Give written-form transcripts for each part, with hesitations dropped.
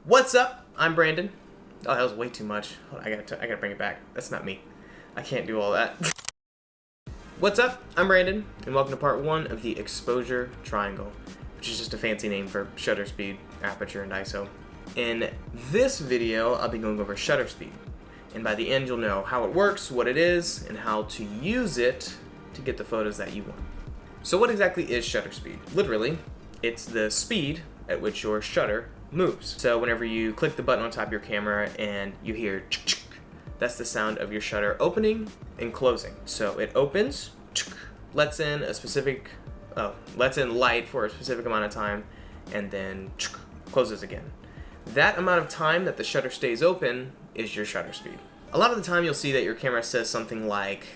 What's up? I'm Brandon. Oh, that was way too much. I gotta bring it back. That's not me. I can't do all that. What's up? I'm Brandon, and welcome to part 1 of the exposure triangle, which is just a fancy name for shutter speed, aperture, and ISO. In this video, I'll be going over shutter speed, and by the end you'll know how it works, what it is, and how to use it to get the photos that you want. So what exactly is shutter speed? Literally, it's the speed at which your shutter moves. So whenever you click the button on top of your camera and you hear ch-ch, that's the sound of your shutter opening and closing. So it opens, lets in light for a specific amount of time, and then closes again. That amount of time that the shutter stays open is your shutter speed. A lot of the time you'll see that your camera says something like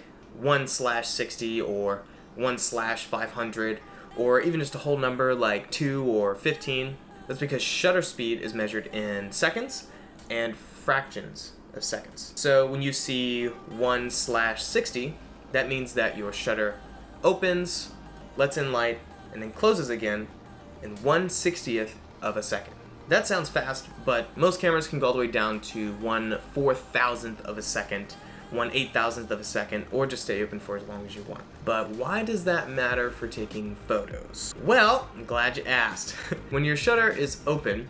1/60 or 1/500, or even just a whole number like 2 or 15. That's because shutter speed is measured in seconds and fractions of seconds. So when you see 1/60, that means that your shutter opens, lets in light, and then closes again in 1/60th of a second. That sounds fast, but most cameras can go all the way down to 1/4000th of a second, 1/8000th of a second, or just stay open for as long as you want. But why does that matter for taking photos? Well, I'm glad you asked. When your shutter is open,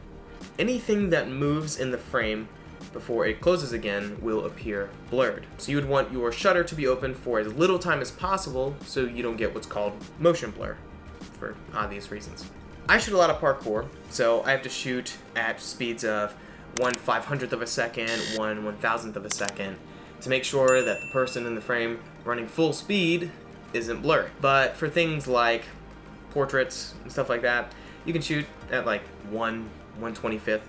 anything that moves in the frame before it closes again will appear blurred. So you would want your shutter to be open for as little time as possible so you don't get what's called motion blur, for obvious reasons. I shoot a lot of parkour, so I have to shoot at speeds of 1/500th of a second, 1/1000th of a second, to make sure that the person in the frame running full speed isn't blurry. But for things like portraits and stuff like that, you can shoot at like 1/125th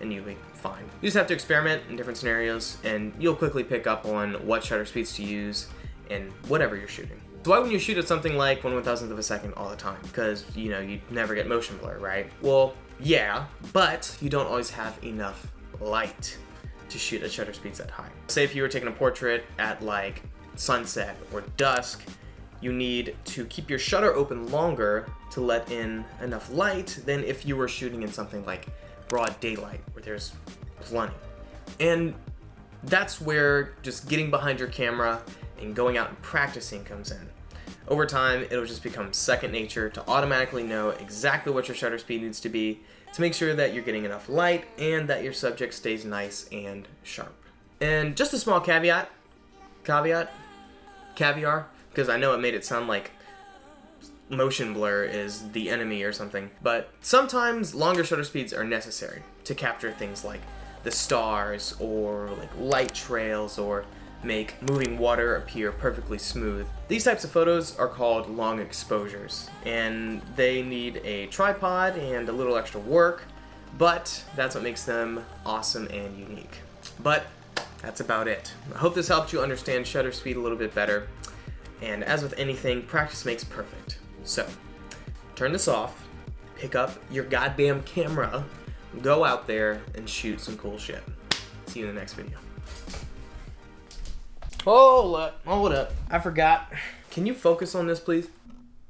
and you'll be fine. You just have to experiment in different scenarios and you'll quickly pick up on what shutter speeds to use in whatever you're shooting. So why wouldn't you shoot at something like 1/1000th of a second all the time? Because, you know, you'd never get motion blur, right? Well, yeah, but you don't always have enough light to shoot at shutter speeds that high. Say if you were taking a portrait at like sunset or dusk, you need to keep your shutter open longer to let in enough light than if you were shooting in something like broad daylight where there's plenty. And that's where just getting behind your camera and going out and practicing comes in. Over time, it'll just become second nature to automatically know exactly what your shutter speed needs to be to make sure that you're getting enough light and that your subject stays nice and sharp. And just a small caviar, because I know it made it sound like motion blur is the enemy or something, but sometimes longer shutter speeds are necessary to capture things like the stars or like light trails or make moving water appear perfectly smooth. These types of photos are called long exposures, and they need a tripod and a little extra work, but that's what makes them awesome and unique. But that's about it. I hope this helped you understand shutter speed a little bit better, and as with anything, practice makes perfect. So, turn this off, pick up your goddamn camera, go out there and shoot some cool shit. See you in the next video. Hold up. I forgot. Can you focus on this, please?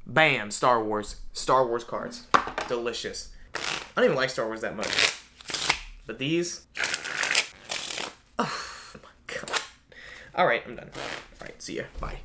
Bam, Star Wars cards. Delicious. I don't even like Star Wars that much. But these, oh my God. All right, I'm done. All right, see ya, bye.